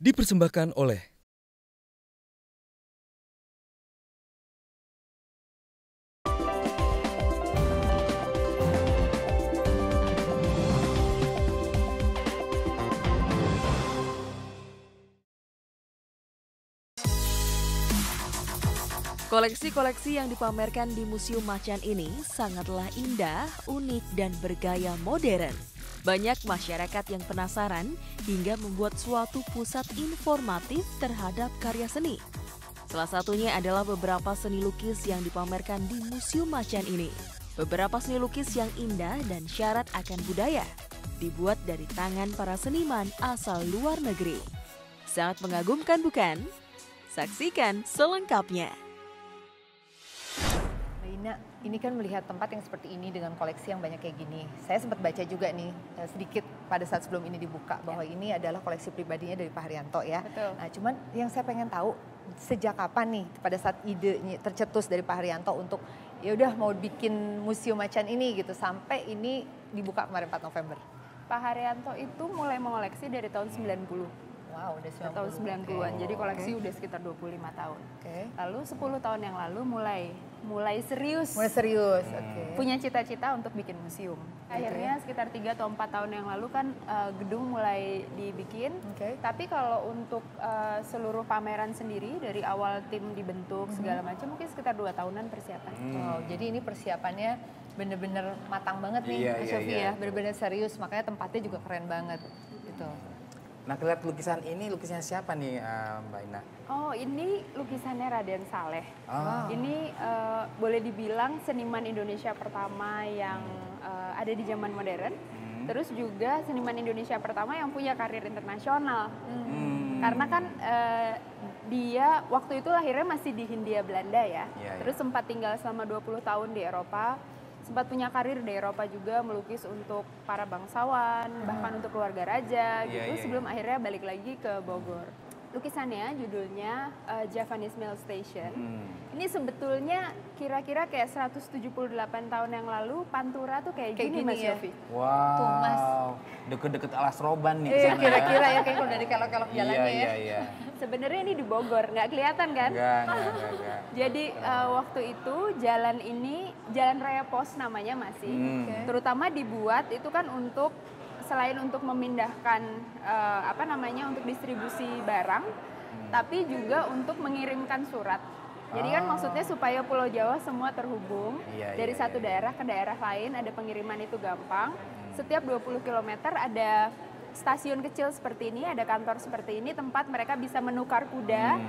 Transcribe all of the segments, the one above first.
Dipersembahkan oleh Koleksi-koleksi yang dipamerkan di Museum Macan ini sangatlah indah, unik, dan bergaya modern. Banyak masyarakat yang penasaran hingga membuat suatu pusat informatif terhadap karya seni. Salah satunya adalah beberapa seni lukis yang dipamerkan di Museum Macan ini. Beberapa seni lukis yang indah dan syarat akan budaya, dibuat dari tangan para seniman asal luar negeri. Sangat mengagumkan bukan? Saksikan selengkapnya. Ina, ini kan melihat tempat yang seperti ini dengan koleksi yang banyak kayak gini. Saya sempat baca juga nih sedikit pada saat sebelum ini dibuka bahwa ini adalah koleksi pribadinya dari Pak Haryanto ya. Betul. Nah, cuman yang saya pengen tahu sejak kapan nih pada saat idenya tercetus dari Pak Haryanto untuk ya udah mau bikin museum macan ini gitu sampai ini dibuka kemarin 4 November. Pak Haryanto itu mulai mengoleksi dari tahun 90. Wow, udah 90. Tahun 90-an. Okay. Jadi koleksi Okay. udah sekitar 25 tahun. Okay. Lalu 10 tahun yang lalu mulai serius. Mulai serius. Okay. Punya cita-cita untuk bikin museum. Akhirnya sekitar 3 atau 4 tahun yang lalu kan gedung mulai dibikin. Okay. Tapi kalau untuk seluruh pameran sendiri dari awal tim dibentuk segala macam mungkin sekitar 2 tahunan persiapan. Wow, jadi ini persiapannya bener-bener matang banget nih, Mas Yofi ya. Bener-bener serius, makanya tempatnya juga keren banget gitu. Nah, lihat lukisan ini, lukisannya siapa nih Mbak Ina? Oh, ini lukisannya Raden Saleh. Oh. Ini boleh dibilang seniman Indonesia pertama yang ada di zaman modern. Terus juga seniman Indonesia pertama yang punya karir internasional. Karena kan dia waktu itu lahirnya masih di Hindia Belanda ya. Terus sempat tinggal selama 20 tahun di Eropa. Sempat punya karir di Eropa juga melukis untuk para bangsawan, bahkan untuk keluarga raja gitu, sebelum akhirnya balik lagi ke Bogor. Lukisannya judulnya Javanese Mail Station. Ini sebetulnya kira-kira kayak 178 tahun yang lalu Pantura tuh kayak gini Mas ya? Yofi. Wow, deket-deket Alas Roban nih. Iya, kira-kira ya kayak kalau dari kelok-kelok jalannya ya. Iya. Sebenarnya ini di Bogor, nggak kelihatan kan? Enggak. Jadi waktu itu jalan ini, Jalan Raya Pos namanya masih, terutama dibuat itu kan untuk selain untuk memindahkan untuk distribusi barang, tapi juga untuk mengirimkan surat. Jadi kan maksudnya supaya Pulau Jawa semua terhubung dari satu daerah ke daerah lain, ada pengiriman itu gampang. Setiap 20 km ada stasiun kecil seperti ini, ada kantor seperti ini, tempat mereka bisa menukar kuda,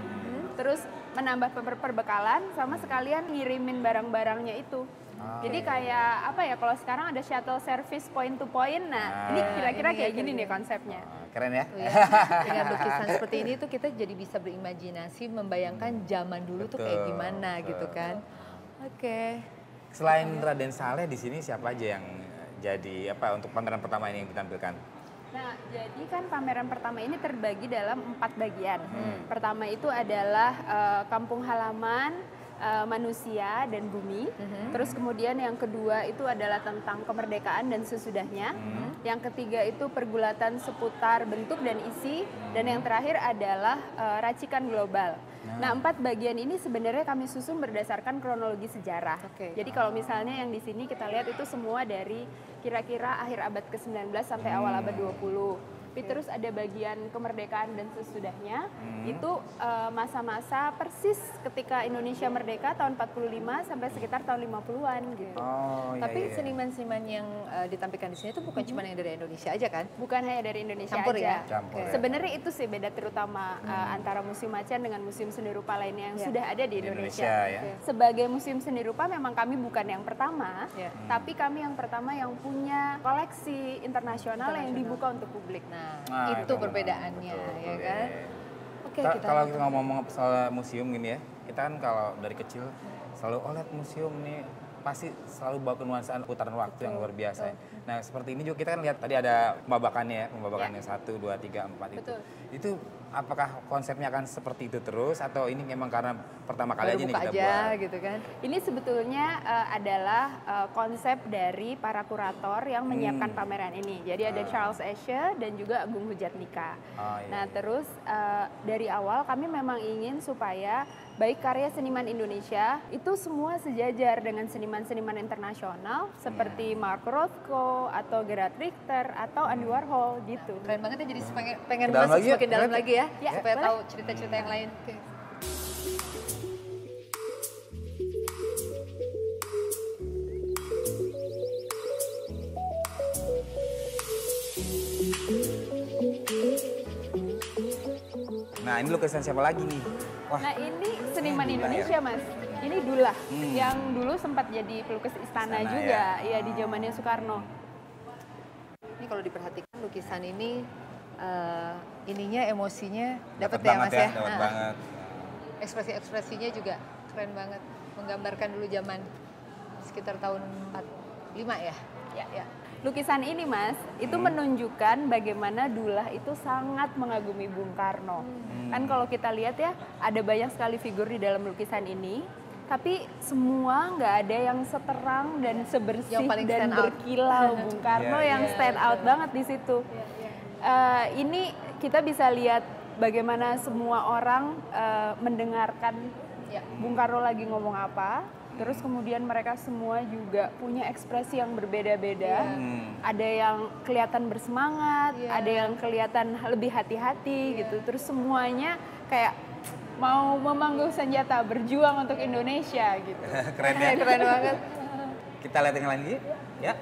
terus menambah perbekalan, sama sekalian ngirimin barang-barangnya itu. Jadi kayak kalau sekarang ada shuttle service point to point, nah ini kira-kira kayak gini nih konsepnya. Keren ya? Dengan lukisan seperti ini tuh kita jadi bisa berimajinasi, membayangkan zaman dulu tuh kayak gimana gitu kan. Oke. Selain Raden Saleh di sini siapa aja yang jadi untuk pameran pertama ini yang ditampilkan? Nah, jadi kan pameran pertama ini terbagi dalam 4 bagian. Pertama itu adalah kampung halaman, manusia dan bumi. Terus kemudian yang kedua itu adalah tentang kemerdekaan dan sesudahnya. Yang ketiga itu pergulatan seputar bentuk dan isi. Dan yang terakhir adalah racikan global. Nah, 4 bagian ini sebenarnya kami susun berdasarkan kronologi sejarah. Jadi kalau misalnya yang di sini kita lihat itu semua dari kira-kira akhir abad ke-19 sampai awal abad 20. Tapi terus ada bagian kemerdekaan dan sesudahnya, itu masa-masa persis ketika Indonesia merdeka tahun 45 sampai sekitar tahun 50-an gitu. Tapi seniman-seniman yang ditampilkan di sini itu bukan cuma yang dari Indonesia aja kan? Bukan hanya dari Indonesia Campur aja. ya? Campur. Sebenarnya itu sih beda terutama antara Museum Macan dengan museum seni rupa lainnya yang sudah ada di Indonesia. Sebagai museum seni rupa memang kami bukan yang pertama, tapi kami yang pertama yang punya koleksi internasional yang dibuka untuk publik. Nah, itu perbedaannya, ya kan? Oke, Kalau kita ngomong soal museum gini ya, kita kan kalau dari kecil selalu lihat museum nih pasti selalu bawa kenuansaan putaran waktu yang luar biasa. Ya. Nah, seperti ini juga kita kan lihat tadi ada pembabakannya 1, 2, 3, 4 itu. Itu apakah konsepnya akan seperti itu terus atau ini memang karena pertama kali aja nih kita buat? gitu kan. Ini sebetulnya adalah konsep dari para kurator yang menyiapkan pameran ini. Jadi ada Charles Esche dan juga Agung Hujatmika. Nah terus dari awal kami memang ingin supaya baik karya seniman Indonesia itu semua sejajar dengan seniman-seniman internasional seperti Mark Rothko atau Gerhard Richter atau Andy Warhol gitu. Keren banget ya, jadi pengen Dalam masuk lagi ya? semakin dalam lagi ya, Ya, supaya boleh. tahu cerita-cerita yang lain. Oke. Nah ini lukisan siapa lagi nih? Wah, Nah ini seniman Dullah Indonesia Mas. Ini Dullah yang dulu sempat jadi pelukis istana Istana, juga ya di zamannya Soekarno. Ini kalau diperhatikan lukisan ini ininya emosinya dapat ya banget Mas ya. dapat Nah, banget. Ekspresi-ekspresinya juga keren banget, menggambarkan dulu zaman sekitar tahun 45 ya. Ya. Lukisan ini Mas, itu menunjukkan bagaimana Dullah itu sangat mengagumi Bung Karno. Kan kalau kita lihat ya, ada banyak sekali figur di dalam lukisan ini, tapi semua nggak ada yang seterang dan sebersih Yang paling dan stand out. berkilau Bung Karno Iya, yang iya, stand out betul. banget di situ. Ini kita bisa lihat bagaimana semua orang mendengarkan Ya. Bung Karno lagi ngomong apa. Terus kemudian mereka semua juga punya ekspresi yang berbeda-beda. Ada yang kelihatan bersemangat, Iya. ada yang kelihatan lebih hati-hati gitu. Terus semuanya kayak mau memangku senjata berjuang untuk Indonesia gitu. Keren ya. Keren banget. Kita lihat yang lain lagi. Ya.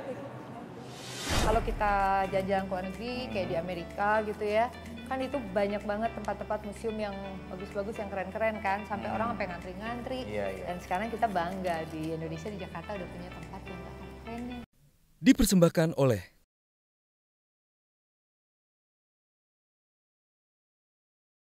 Kalau kita jalan-jalan ke luar negeri kayak di Amerika gitu ya, kan itu banyak banget tempat-tempat museum yang bagus-bagus, yang keren-keren kan, sampai orang sampai ngantri-ngantri. Iya, iya. Dan sekarang kita bangga di Indonesia, di Jakarta udah punya tempat yang keren-keren. Dipersembahkan oleh